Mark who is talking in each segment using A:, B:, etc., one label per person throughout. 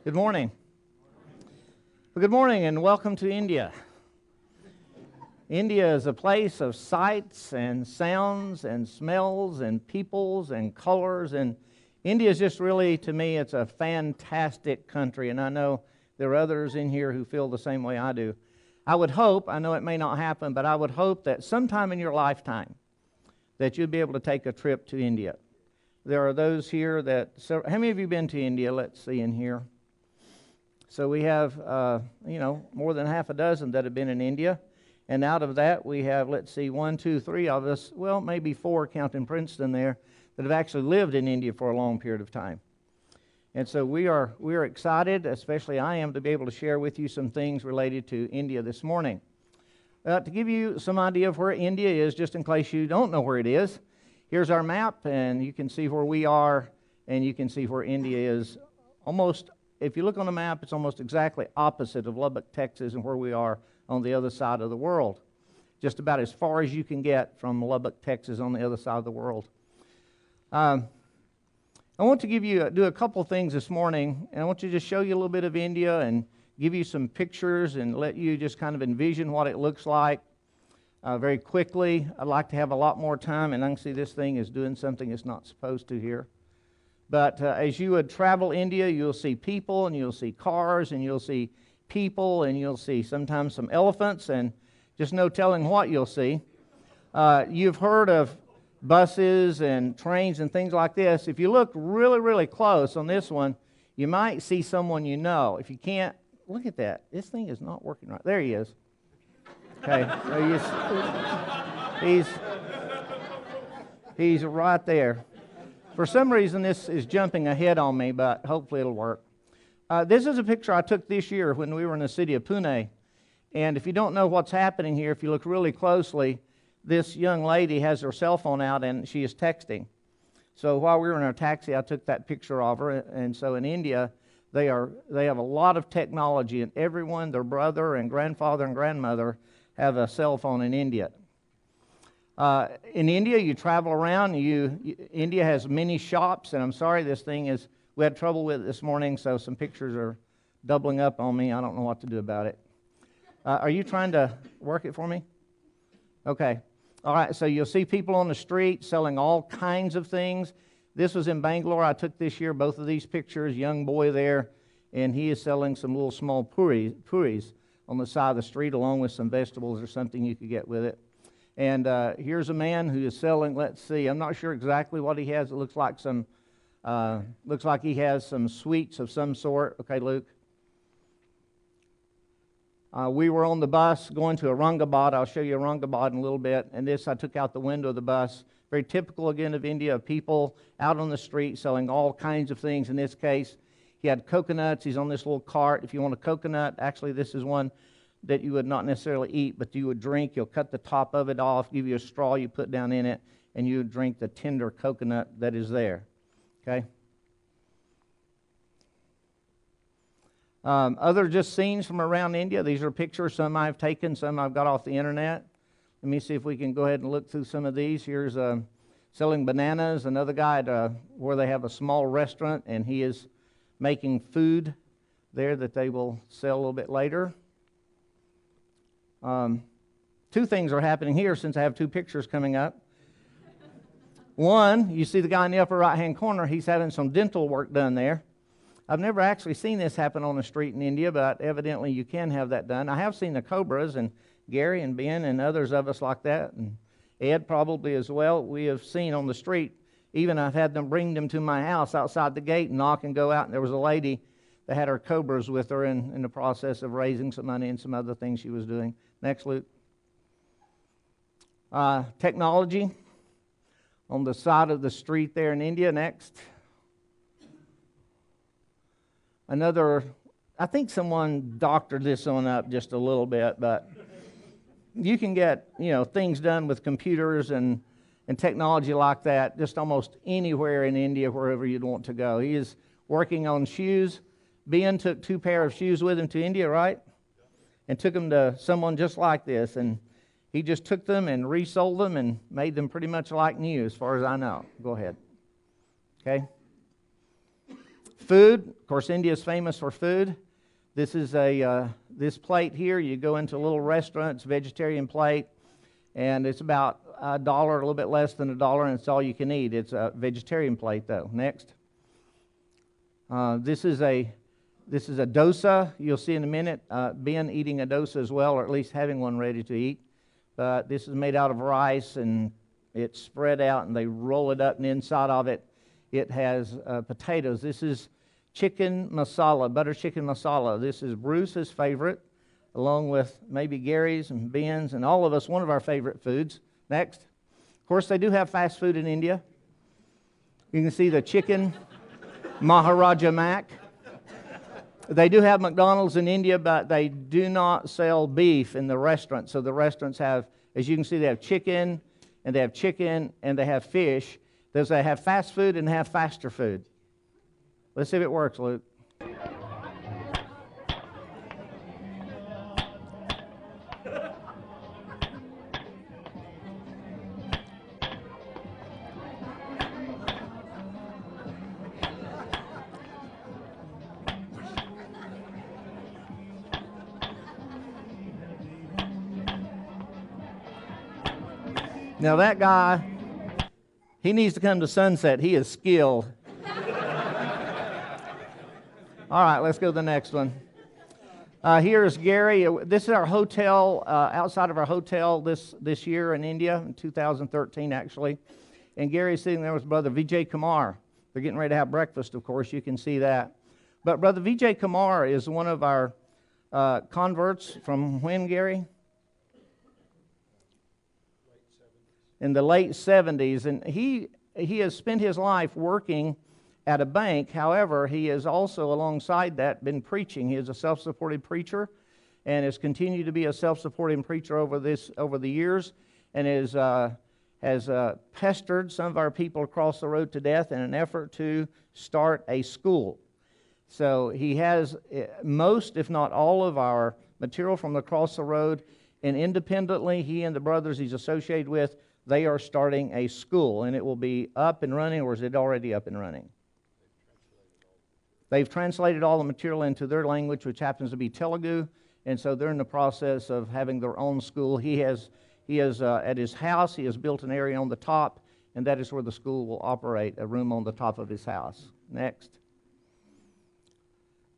A: Good morning. Well, good morning and welcome to India. India is a place of sights and sounds and smells and peoples and colors, and India is just really, to me, it's a fantastic country, and I know there are others in here who feel the same way I do. I would hope, I know it may not happen, but I would hope that sometime in your lifetime that you'd be able to take a trip to India. There are those here that, so how many of you have been to India? Let's see in here. So we have, more than half a dozen that have been in India. And out of that, we have, let's see, 1, 2, 3 of us, well, maybe 4 counting Princeton there, that have actually lived in India for a long period of time. And so we are excited, especially I am, to be able to share with you some things related to India this morning. To give you some idea of where India is, just in case you don't know where it is, here's our map, and you can see where we are, and you can see where India is. Almost, if you look on the map, it's almost exactly opposite of Lubbock, Texas, and where we are on the other side of the world. Just about as far as you can get from Lubbock, Texas, on the other side of the world. I want to do a couple things this morning, and I want to just show you a little bit of India and give you some pictures and let you just kind of envision what it looks like. Very quickly, I'd like to have a lot more time, and I can see this thing is doing something it's not supposed to here. But as you would travel India, you'll see people, and you'll see cars, and you'll see people, and you'll see sometimes some elephants, and just no telling what you'll see. You've heard of buses and trains and things like this. If you look really, really close on this one, you might see someone you know. If you can't, look at that. This thing is not working right. There he is. Okay, so he's right there. For some reason, this is jumping ahead on me, but hopefully it'll work. This is a picture I took this year when we were in the city of Pune. And if you don't know what's happening here, if you look really closely, this young lady has her cell phone out and she is texting. So while we were in our taxi, I took that picture of her. And so in India, they have a lot of technology, and everyone, their brother and grandfather and grandmother, have a cell phone in India. In India, you travel around. India has many shops, and I'm sorry, we had trouble with it this morning, so some pictures are doubling up on me. I don't know what to do about it. Are you trying to work it for me? Okay. All right, so you'll see people on the street selling all kinds of things. This was in Bangalore. I took this year both of these pictures, young boy there, and he is selling some little small puris on the side of the street, along with some vegetables or something you could get with it. And here's a man who is selling, let's see, I'm not sure exactly what he has. It looks like he has some sweets of some sort. Okay, Luke. We were on the bus going to Aurangabad. I'll show you Aurangabad in a little bit. And this, I took out the window of the bus. Very typical, again, of India, of people out on the street selling all kinds of things. In this case, he had coconuts. He's on this little cart. If you want a coconut, actually this is one that you would not necessarily eat, but you would drink. You'll cut the top of it off, give you a straw you put down in it, and you would drink the tender coconut that is there. Okay? Other just scenes from around India. These are pictures, some I've taken, some I've got off the internet. Let me see if we can go ahead and look through some of these. Here's selling bananas. Another guy where they have a small restaurant, and he is making food there that they will sell a little bit later. 2 things are happening here since I have 2 pictures coming up. One, you see the guy in the upper right-hand corner, he's having some dental work done there. I've never actually seen this happen on the street in India, but evidently you can have that done. I have seen the Cobras, and Gary and Ben and others of us like that, and Ed probably as well. We have seen on the street, even I've had them bring them to my house outside the gate and knock and go out, and there was a lady that had her Cobras with her in the process of raising some money and some other things she was doing. Next, Luke. Technology on the side of the street there in India. Next. Another, I think someone doctored this one up just a little bit, but you can get, things done with computers and technology like that just almost anywhere in India, wherever you'd want to go. He is working on shoes. Ben took 2 pair of shoes with him to India, right? And took them to someone just like this, and he just took them and resold them and made them pretty much like new, as far as I know. Go ahead. Okay? Food, of course, India is famous for food. This is this plate here. You go into a little restaurant, it's a vegetarian plate, and it's about $1, a little bit less than $1, and it's all you can eat. It's a vegetarian plate, though. Next. This is a dosa. You'll see in a minute Ben eating a dosa as well, or at least having one ready to eat. But this is made out of rice, and it's spread out, and they roll it up, and inside of it, it has potatoes. This is chicken masala, butter chicken masala. This is Bruce's favorite, along with maybe Gary's and Ben's, and all of us, one of our favorite foods. Next. Of course, they do have fast food in India. You can see the chicken Maharaja Mac. They do have McDonald's in India, but they do not sell beef in the restaurants. So the restaurants have, as you can see, they have chicken, and they have fish. They have fast food and have faster food. Let's see if it works, Luke. Now that guy, he needs to come to Sunset. He is skilled. All right, let's go to the next one. Here's Gary. This is our hotel, outside of our hotel this year in India, in 2013 actually. And Gary's sitting there with his brother Vijay Kumar. They're getting ready to have breakfast, of course. You can see that. But Brother Vijay Kumar is one of our converts from when, Gary? In the late 70s, and he has spent his life working at a bank. However, he has also, alongside that, been preaching. He is a self-supported preacher, and has continued to be a self-supporting preacher over the years, and has pestered some of our people across the road to death in an effort to start a school. So he has most, if not all, of our material from across the road, and independently, he and the brothers he's associated with, they are starting a school, and it will be up and running, or is it already up and running? They've translated all the material into their language, which happens to be Telugu, and so they're in the process of having their own school. He has at his house, he has built an area on the top, and that is where the school will operate, a room on the top of his house. Next.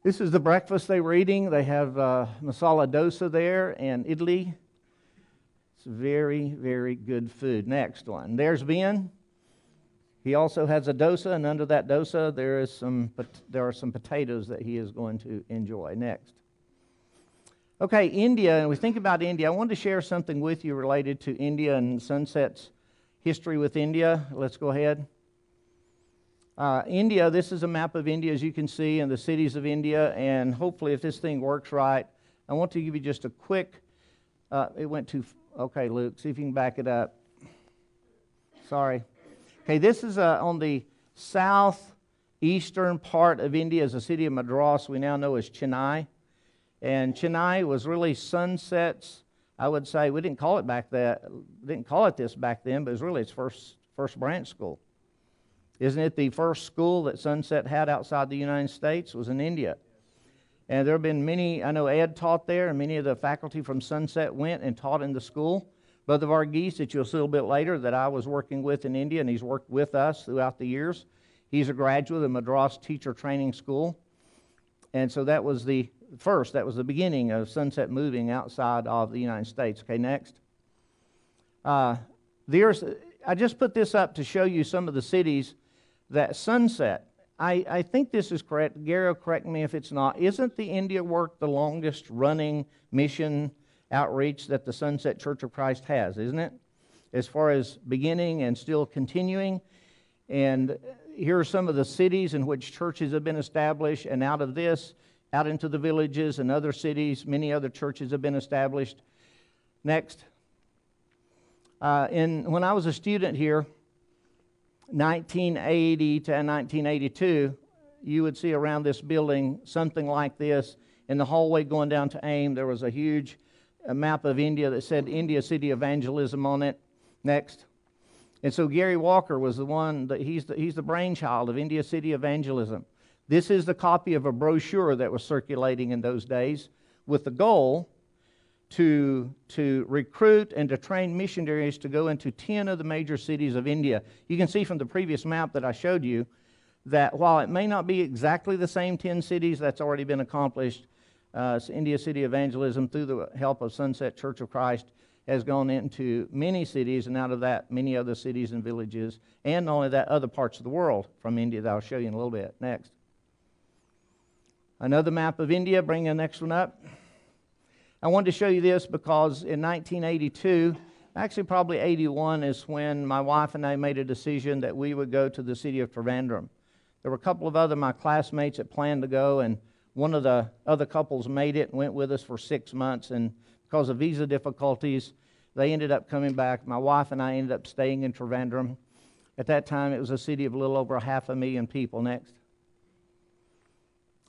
A: This is the breakfast they were eating. They have masala dosa there and idli. Very, very good food. Next one. There's Ben. He also has a dosa, and under that dosa there are some potatoes that he is going to enjoy. Next. Okay, India, and we think about India. I wanted to share something with you related to India and Sunset's history with India. Let's go ahead. India, this is a map of India, as you can see, and the cities of India, and hopefully if this thing works right, I want to give you just a quick, it went too. Okay, Luke, see if you can back it up. Sorry. Okay, this is on the southeastern part of India is the city of Madras, we now know as Chennai. And Chennai was really Sunset's, I would say, we didn't call it this back then, but it was really its first branch school. Isn't it the first school that Sunset had outside the United States was in India? And there have been many, I know Ed taught there, and many of the faculty from Sunset went and taught in the school. Brother Varghese, that you'll see a little bit later, that I was working with in India, and he's worked with us throughout the years. He's a graduate of Madras Teacher Training School. And so that was the beginning of Sunset moving outside of the United States. Okay, next. I just put this up to show you some of the cities that Sunset, I think this is correct. Gary will correct me if it's not. Isn't the India work the longest running mission outreach that the Sunset Church of Christ has, isn't it? As far as beginning and still continuing. And here are some of the cities in which churches have been established, and out of this, out into the villages and other cities, many other churches have been established. Next. When I was a student here, 1980 to 1982, you would see around this building something like this. In the hallway going down to AIM, there was a huge map of India that said India City Evangelism on it. Next. And so Gary Walker was the one, he's the brainchild of India City Evangelism. This is the copy of a brochure that was circulating in those days with the goal to recruit and to train missionaries to go into 10 of the major cities of India. You can see from the previous map that I showed you that while it may not be exactly the same 10 cities, that's already been accomplished. India City Evangelism, through the help of Sunset Church of Christ, has gone into many cities, and out of that, many other cities and villages, and not only that, other parts of the world from India that I'll show you in a little bit. Next. Another map of India. Bring the next one up. I wanted to show you this because in 1982, actually probably 81, is when my wife and I made a decision that we would go to the city of Trivandrum. There were a couple of other my classmates that planned to go, and one of the other couples made it and went with us for 6 months, and because of visa difficulties, they ended up coming back. My wife and I ended up staying in Trivandrum. At that time, it was a city of a little over 500,000 people. Next.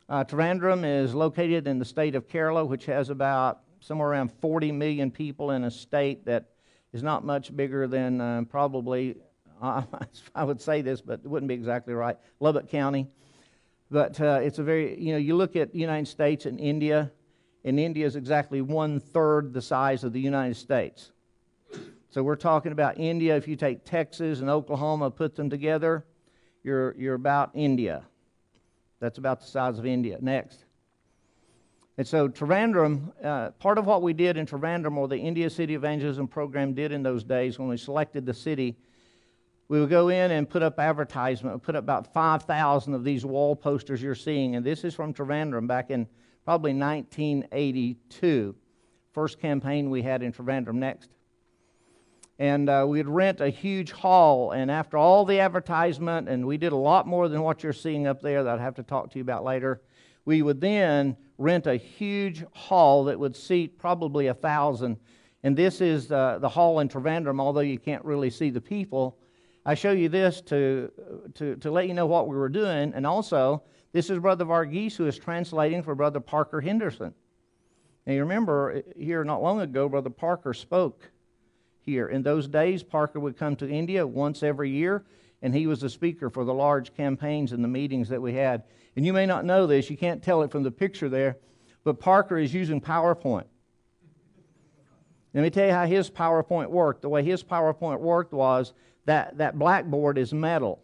A: Trivandrum is located in the state of Kerala, which has about somewhere around 40 million people in a state that is not much bigger than probably, I would say this, but it wouldn't be exactly right, Lubbock County. But it's a very, you look at the United States and India is exactly 1/3 the size of the United States. So we're talking about India. If you take Texas and Oklahoma, put them together, you're about India. That's about the size of India. Next. And so Trivandrum, part of what we did in Trivandrum, or the India City Evangelism Program did in those days when we selected the city, we would go in and put up advertisement. We put up about 5,000 of these wall posters you're seeing, and this is from Trivandrum back in probably 1982. First campaign we had in Trivandrum. Next. And we'd rent a huge hall, and after all the advertisement, and we did a lot more than what you're seeing up there that I'd have to talk to you about later, we would then rent a huge hall that would seat probably 1,000. And this is the hall in Trivandrum, although you can't really see the people. I show you this to let you know what we were doing, and also, this is Brother Varghese, who is translating for Brother Parker Henderson. Now you remember, here not long ago, Brother Parker spoke here. In those days, Parker would come to India once every year, and he was the speaker for the large campaigns and the meetings that we had. And you may not know this, you can't tell it from the picture there, but Parker is using PowerPoint. Let me tell you how his PowerPoint worked. The way his PowerPoint worked was that blackboard is metal.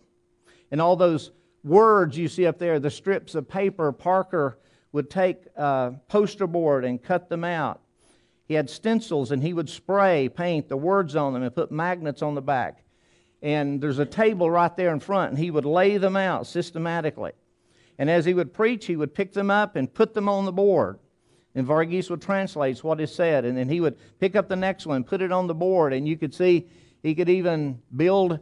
A: And all those words you see up there, the strips of paper, Parker would take a poster board and cut them out. He had stencils, and he would spray paint the words on them and put magnets on the back. And there's a table right there in front, and he would lay them out systematically. And as he would preach, he would pick them up and put them on the board. And Varghese would translate what is said, and then he would pick up the next one, put it on the board, and you could see he could even build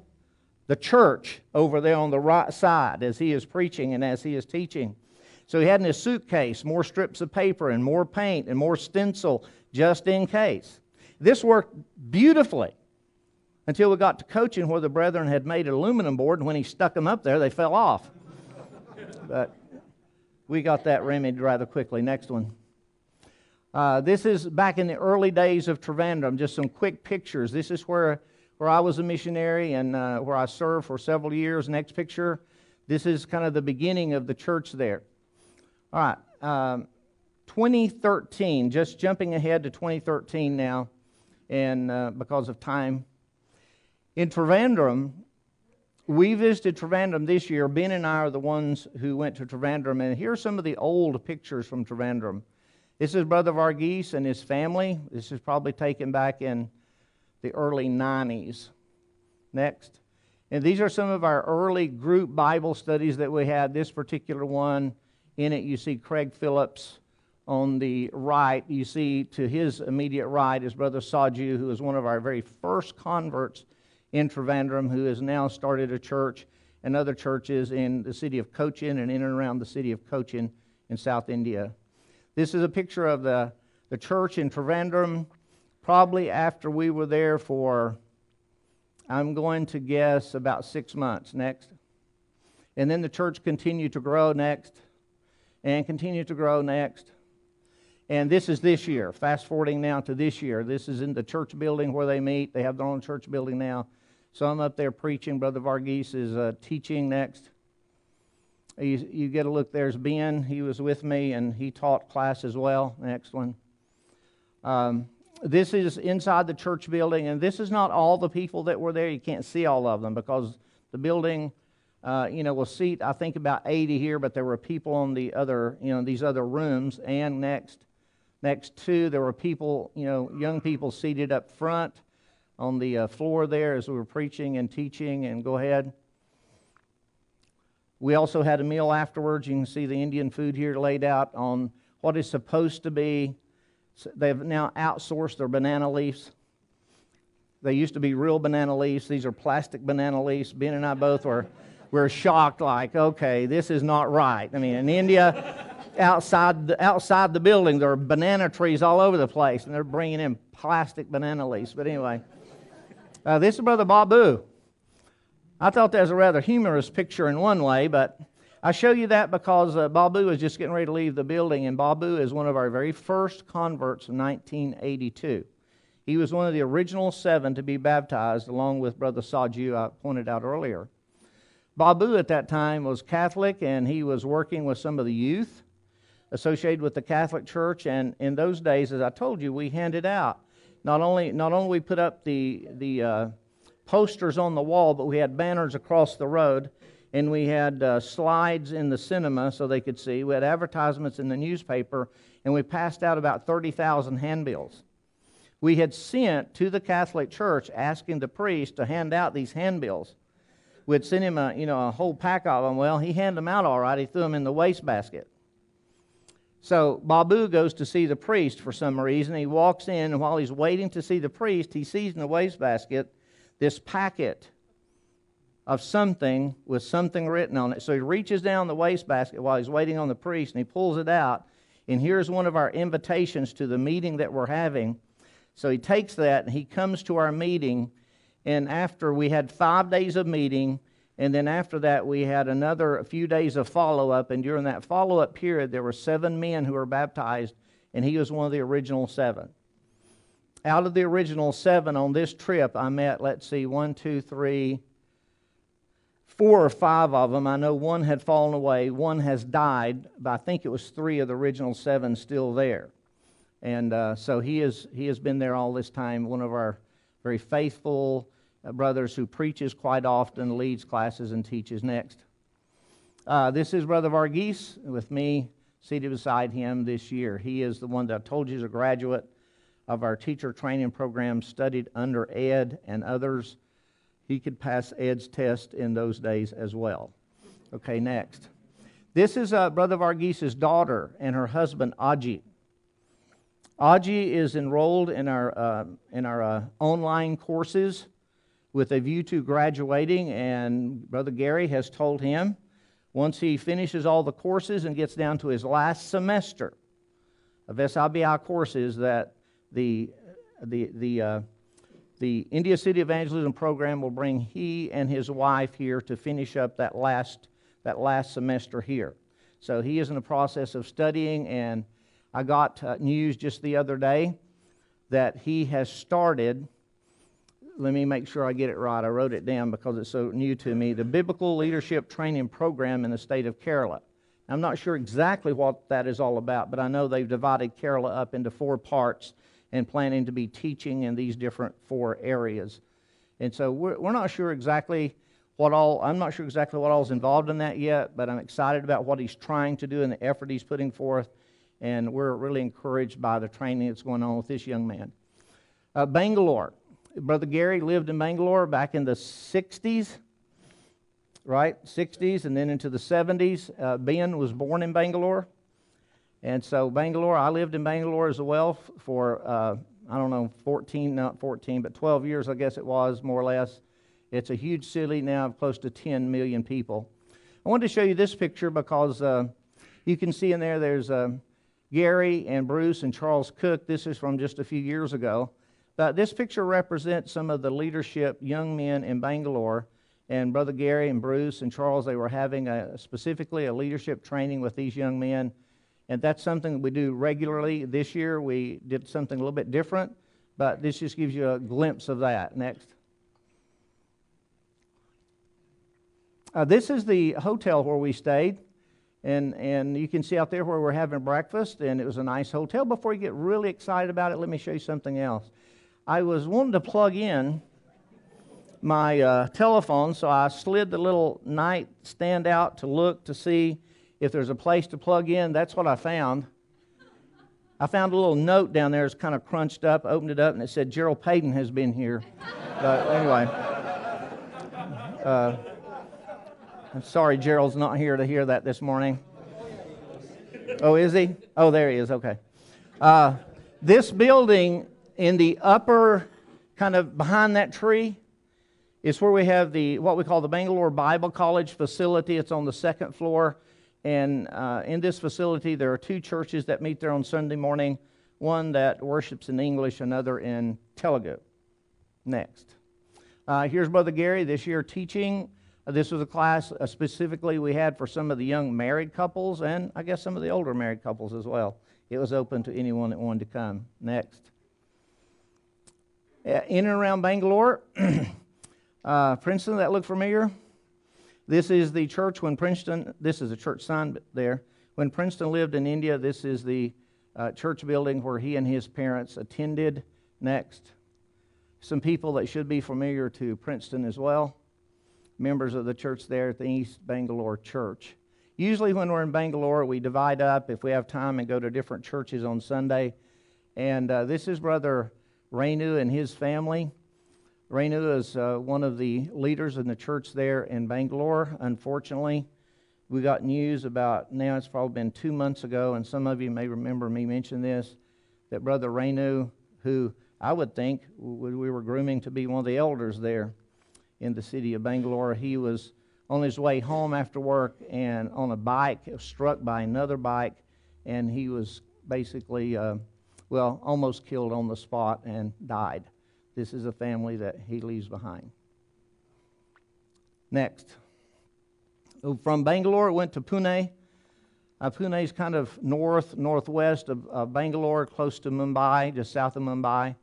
A: the church over there on the right side as he is preaching and as he is teaching. So he had in his suitcase more strips of paper and more paint and more stencil just in case. This worked beautifully until we got to coaching, where the brethren had made an aluminum board, and when he stuck them up there, they fell off. But we got that remedied rather quickly. Next one. This is back in the early days of Trivandrum, just some quick pictures. This is where I was a missionary and where I served for several years. Next picture. This is kind of the beginning of the church there. All right. 2013, just jumping ahead to 2013 now, and because of time. In Trivandrum, we visited Trivandrum this year. Ben and I are the ones who went to Trivandrum, and here are some of the old pictures from Trivandrum. This is Brother Varghese and his family. This is probably taken back in the early 90s. Next. And these are some of our early group Bible studies that we had. This particular one, in it you see Craig Phillips. On the right, you see to his immediate right is Brother Saju, who is one of our very first converts in Trivandrum, who has now started a church and other churches in the city of Cochin and in and around the city of Cochin in South India. This is a picture of the church in Trivandrum, probably after we were there for, I'm going to guess, about 6 months. Next. And then the church continued to grow. Next. And continued to grow. Next. And this is this year. Fast forwarding now to this year. This is in the church building where they meet. They have their own church building now. So I'm up there preaching. Brother Varghese is teaching. Next. You get a look, there's Ben. He was with me, and he taught class as well. Next one. This is inside the church building, and this is not all the people that were there. You can't see all of them because the building, will seat, I think, about 80 here, but there were people on the other, these other rooms. And next to, there were people, young people seated up front on the floor there as we were preaching and teaching. And go ahead. We also had a meal afterwards. You can see the Indian food here laid out on what is supposed to be. They've now outsourced their banana leaves. They used to be real banana leaves. These are plastic banana leaves. Ben and I both were shocked, like, okay, this is not right. I mean, in India, outside the building, there are banana trees all over the place, and they're bringing in plastic banana leaves. But anyway, this is Brother Babu. I thought that was a rather humorous picture in one way, but I show you that because Babu is just getting ready to leave the building, and Babu is one of our very first converts in 1982. He was one of the original 7 to be baptized, along with Brother Saju, I pointed out earlier. Babu at that time was Catholic, and he was working with some of the youth associated with the Catholic Church. And in those days, as I told you, we handed out not only we put up the posters on the wall, but we had banners across the road. And we had slides in the cinema so they could see. We had advertisements in the newspaper, and we passed out about 30,000 handbills. We had sent to the Catholic Church asking the priest to hand out these handbills. We'd sent him a whole pack of them. Well, he handed them out all right. He threw them in the wastebasket. So Babu goes to see the priest for some reason. He walks in, and while he's waiting to see the priest, he sees in the wastebasket this packet of something with something written on it. So he reaches down the wastebasket while he's waiting on the priest, and he pulls it out, and here's one of our invitations to the meeting that we're having. So he takes that, and he comes to our meeting, and after we had 5 days of meeting, and then after that we had a few days of follow-up, and during that follow-up period there were 7 men who were baptized, and he was one of the original 7. Out of the original 7 on this trip, I met, 4 or 5 of them. I know one had fallen away, one has died, but I think it was 3 of the original 7 still there. And so he has been there all this time, one of our very faithful brothers who preaches quite often, leads classes, and teaches next. This is Brother Varghese with me seated beside him this year. He is the one that I told you is a graduate of our teacher training program, studied under Ed and others. He could pass Ed's test in those days as well. Okay, next. This is Brother Varghese's daughter and her husband, Aji. Aji is enrolled in our online courses with a view to graduating, and Brother Gary has told him once he finishes all the courses and gets down to his last semester of SIBI courses that the India City Evangelism Program will bring he and his wife here to finish up that last semester here. So he is in the process of studying, and I got news just the other day that he has started, let me make sure I get it right, I wrote it down because it's so new to me, the Biblical Leadership Training Program in the state of Kerala. I'm not sure exactly what that is all about, but I know they've divided Kerala up into 4 parts and planning to be teaching in these different 4 areas. And so we're not sure exactly I'm not sure exactly what all is involved in that yet, but I'm excited about what he's trying to do and the effort he's putting forth, and we're really encouraged by the training that's going on with this young man. Bangalore. Brother Gary lived in Bangalore back in the 60s, right? 60s and then into the 70s. Ben was born in Bangalore. And so Bangalore, I lived in Bangalore as well for, 12 years, I guess it was, more or less. It's a huge city now of close to 10 million people. I wanted to show you this picture because you can see in there's Gary and Bruce and Charles Cook. This is from just a few years ago. But this picture represents some of the leadership young men in Bangalore. And Brother Gary and Bruce and Charles, they were having specifically a leadership training with these young men. And that's something that we do regularly. This year we did something a little bit different, but this just gives you a glimpse of that. Next. This is the hotel where we stayed, and you can see out there where we're having breakfast, and it was a nice hotel. Before you get really excited about it, let me show you something else. I was wanting to plug in my telephone, so I slid the little nightstand out to look to see if there's a place to plug in. That's what I found. I found a little note down there. It's kind of crunched up, opened it up, and it said, Gerald Payton has been here. Anyway, I'm sorry Gerald's not here to hear that this morning. Oh, is he? Oh, there he is. Okay. This building in the upper, kind of behind that tree, is where we have what we call the Bangalore Bible College facility. It's on the second floor. And in this facility, there are two churches that meet there on Sunday morning, one that worships in English, another in Telugu. Next. Here's Brother Gary this year teaching. This was a class specifically we had for some of the young married couples, and I guess some of the older married couples as well. It was open to anyone that wanted to come. Next. In and around Bangalore, Princeton, that look familiar? This is the church when Princeton, this is a church sign there. When Princeton lived in India, this is the church building where he and his parents attended. Next. Some people that should be familiar to Princeton as well. Members of the church there at the East Bangalore Church. Usually when we're in Bangalore, we divide up if we have time and go to different churches on Sunday. And this is Brother Renu and his family. Renu is one of the leaders in the church there in Bangalore. Unfortunately, we got news about, now it's probably been 2 months ago, and some of you may remember me mention this, that Brother Renu, who I would think we were grooming to be one of the elders there in the city of Bangalore, he was on his way home after work and on a bike, struck by another bike, and he was basically, almost killed on the spot and died. This is a family that he leaves behind. Next. From Bangalore, it went to Pune. Pune is kind of northwest of Bangalore, close to Mumbai, just south of Mumbai.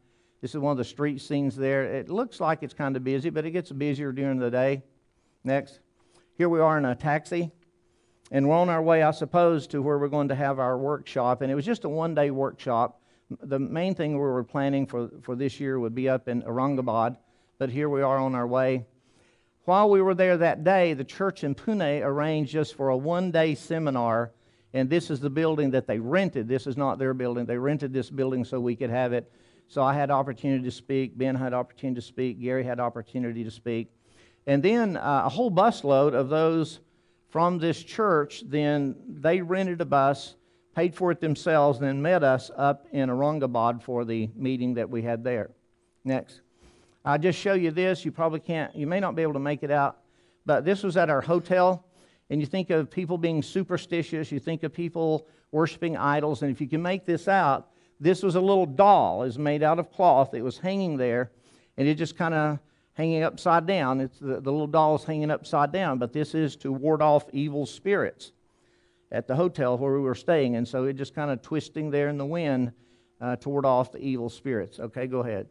A: This is one of the street scenes there. It looks like it's kind of busy, but it gets busier during the day. Next. Here we are in a taxi, and we're on our way, I suppose, to where we're going to have our workshop. And it was just a one-day workshop. The main thing we were planning for this year would be up in Aurangabad, but here we are on our way. While we were there that day, the church in Pune arranged just for a one-day seminar, and this is the building that they rented. This is not their building. They rented this building so we could have it. So I had opportunity to speak. Ben had opportunity to speak. Gary had opportunity to speak. And then a whole busload of those from this church, then they rented a bus, paid for it themselves, and then met us up in Aurangabad for the meeting that we had there. Next. I'll just show you this. You may not be able to make it out, but this was at our hotel. And you think of people being superstitious, you think of people worshiping idols, and if you can make this out, this was a little doll. It was made out of cloth. It was hanging there, and it just kind of hanging upside down. It's the little doll's hanging upside down, but this is to ward off evil spirits at the hotel where we were staying, and so it just kind of twisting there in the wind to ward off the evil spirits. Okay, go ahead.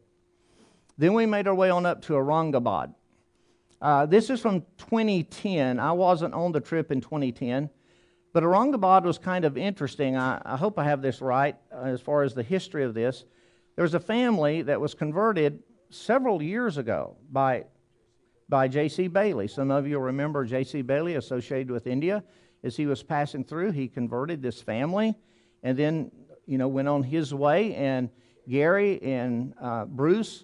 A: Then we made our way on up to Aurangabad. This is from 2010. I wasn't on the trip in 2010, but Aurangabad was kind of interesting. I hope I have this right as far as the history of this. There was a family that was converted several years ago by J.C. Bailey. Some of you remember J.C. Bailey associated with India. As he was passing through, he converted this family and then, went on his way. And Gary and Bruce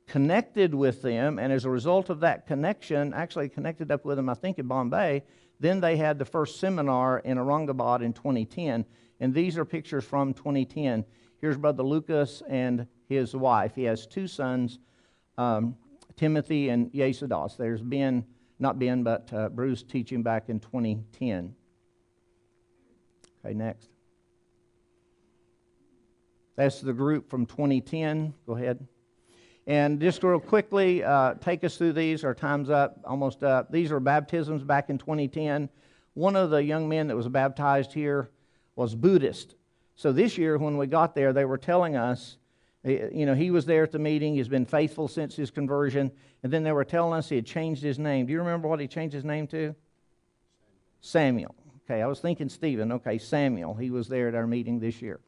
A: connected with them, and as a result of that connection, actually connected up with them, I think, in Bombay. Then they had the first seminar in Aurangabad in 2010, and these are pictures from 2010. Here's Brother Lucas and his wife. He has two sons, Timothy and Yesudas. There's Bruce teaching back in 2010. Okay, next. That's the group from 2010. Go ahead. And just real quickly, take us through these. Our time's up, almost up. These are baptisms back in 2010. One of the young men that was baptized here was Buddhist. So this year when we got there, they were telling us, He was there at the meeting. He's been faithful since his conversion. And then they were telling us he had changed his name. Do you remember what he changed his name to? Samuel. Okay, I was thinking Stephen. Okay, Samuel. He was there at our meeting this year.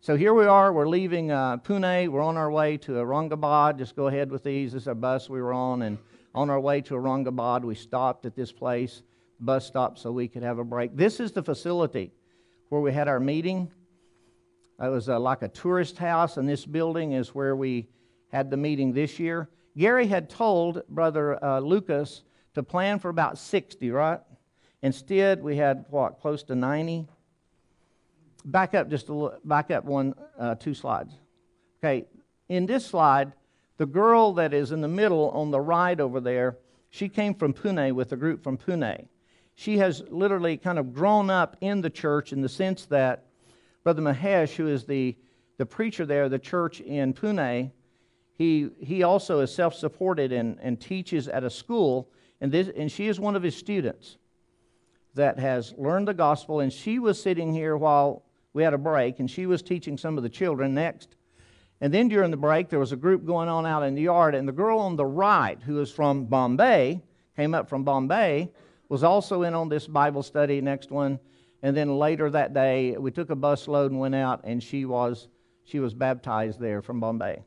A: So here we are. We're leaving Pune. We're on our way to Aurangabad. Just go ahead with these. This is our bus we were on. And on our way to Aurangabad, we stopped at this place, bus stop, so we could have a break. This is the facility where we had our meeting. It was like a tourist house, and this building is where we had the meeting this year. Gary had told Brother Lucas to plan for about 60, right? Instead, we had, close to 90? Back up just a little, back up two slides. Okay, in this slide, the girl that is in the middle on the right over there, she came from Pune with a group from Pune. She has literally kind of grown up in the church in the sense that Brother Mahesh, who is the preacher there, the church in Pune, he also is self-supported and teaches at a school, and she is one of his students that has learned the gospel, and she was sitting here while we had a break, and she was teaching some of the children next. And then during the break, there was a group going on out in the yard, and the girl on the right, who is from Bombay, came up from Bombay, was also in on this Bible study, next one. And then later that day, we took a bus load and went out, and she was baptized there from Bombay.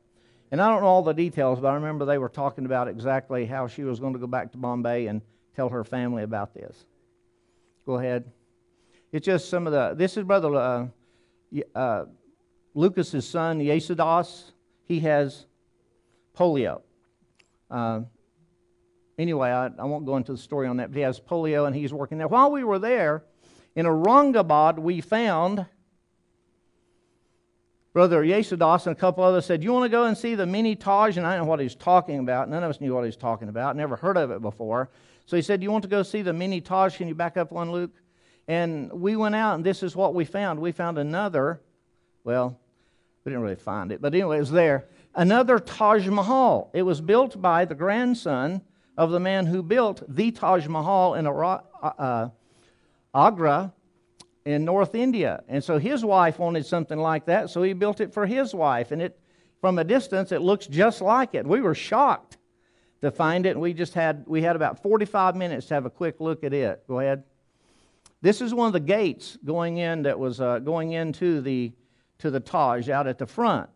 A: And I don't know all the details, but I remember they were talking about exactly how she was going to go back to Bombay and tell her family about this. Go ahead. It's just some of this is Brother Lucas's son, Yesudas. He has polio. Anyway, I won't go into the story on that, but he has polio, and he's working there. While we were there, in Aurangabad, we found Brother Yesudas and a couple others said, "You want to go and see the mini Taj?" And I didn't know what he was talking about. None of us knew what he was talking about. Never heard of it before. So he said, "You want to go see the mini Taj? Can you back up one, Luke?" And we went out, and this is what we found. We found another, well, we didn't really find it, but anyway, it was there. Another Taj Mahal. It was built by the grandson of the man who built the Taj Mahal in Agra in North India. And so his wife wanted something like that, so he built it for his wife. And from a distance, it looks just like it. We were shocked to find it, and we had about 45 minutes to have a quick look at it. Go ahead. This is one of the gates going in that was going into the Taj out at the front.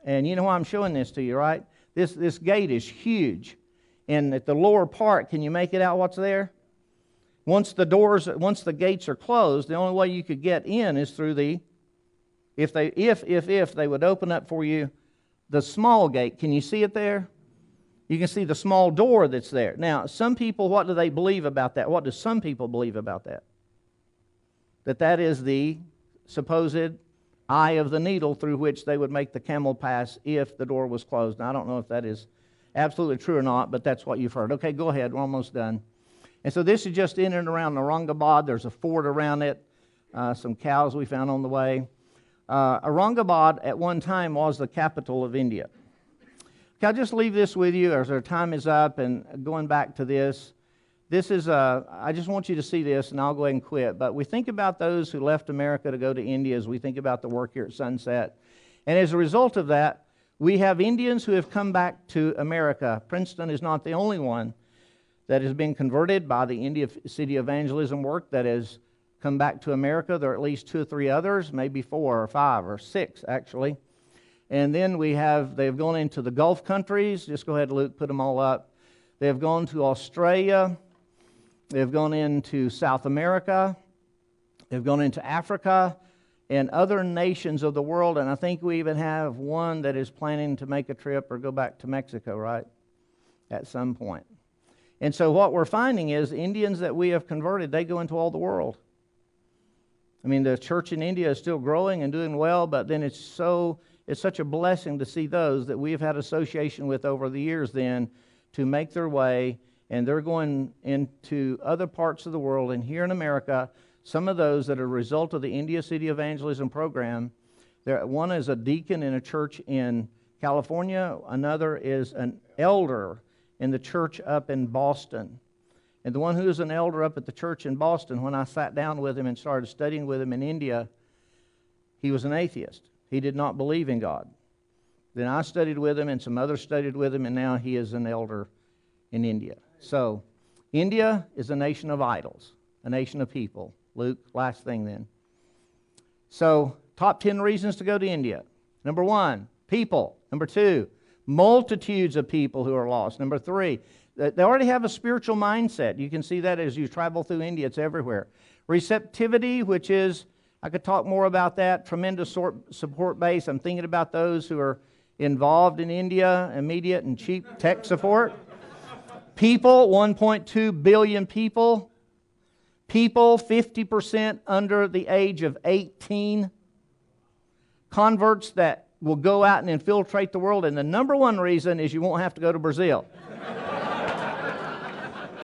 A: And you know why I'm showing this to you, right? This gate is huge. And at the lower part, can you make it out what's there? Once the gates are closed, the only way you could get in is through if they would open up for you the small gate. Can you see it there? You can see the small door that's there. Now, some people, what do they believe about that? What do some people believe about that? That is the supposed eye of the needle through which they would make the camel pass if the door was closed. Now, I don't know if that is absolutely true or not, but that's what you've heard. Okay, go ahead. We're almost done. And so this is just in and around Aurangabad. There's a fort around it, some cows we found on the way. Aurangabad at one time was the capital of India. Okay, I'll just leave this with you as our time is up, and going back to this. This is, I just want you to see this, and I'll go ahead and quit. But we think about those who left America to go to India as we think about the work here at Sunset. And as a result of that, we have Indians who have come back to America. Princeton is not the only one that has been converted by the India City Evangelism work that has come back to America. There are at least 2 or 3 others, maybe 4 or 5 or 6 actually. And then they've gone into the Gulf countries. Just go ahead, Luke, put them all up. They have gone to Australia. They've gone into South America. They've gone into Africa and other nations of the world. And I think we even have one that is planning to make a trip or go back to Mexico, right, at some point. And so what we're finding is Indians that we have converted, they go into all the world. I mean, the church in India is still growing and doing well, but then it's such a blessing to see those that we have had association with over the years then to make their way, and they're going into other parts of the world. And here in America, some of those that are a result of the India City Evangelism program, one is a deacon in a church in California, another is an elder in the church up in Boston. And the one who is an elder up at the church in Boston, when I sat down with him and started studying with him in India, he was an atheist. He did not believe in God. Then I studied with him, and some others studied with him, and now he is an elder in India. So, India is a nation of idols, a nation of people. Luke, last thing then. So, top 10 reasons to go to India. Number 1, people. Number 2, multitudes of people who are lost. Number 3, they already have a spiritual mindset. You can see that as you travel through India. It's everywhere. Receptivity, which is, I could talk more about that, tremendous support base. I'm thinking about those who are involved in India, immediate and cheap tech support. People, 1.2 billion people. People, 50% under the age of 18. Converts that will go out and infiltrate the world. And the number one reason is you won't have to go to Brazil.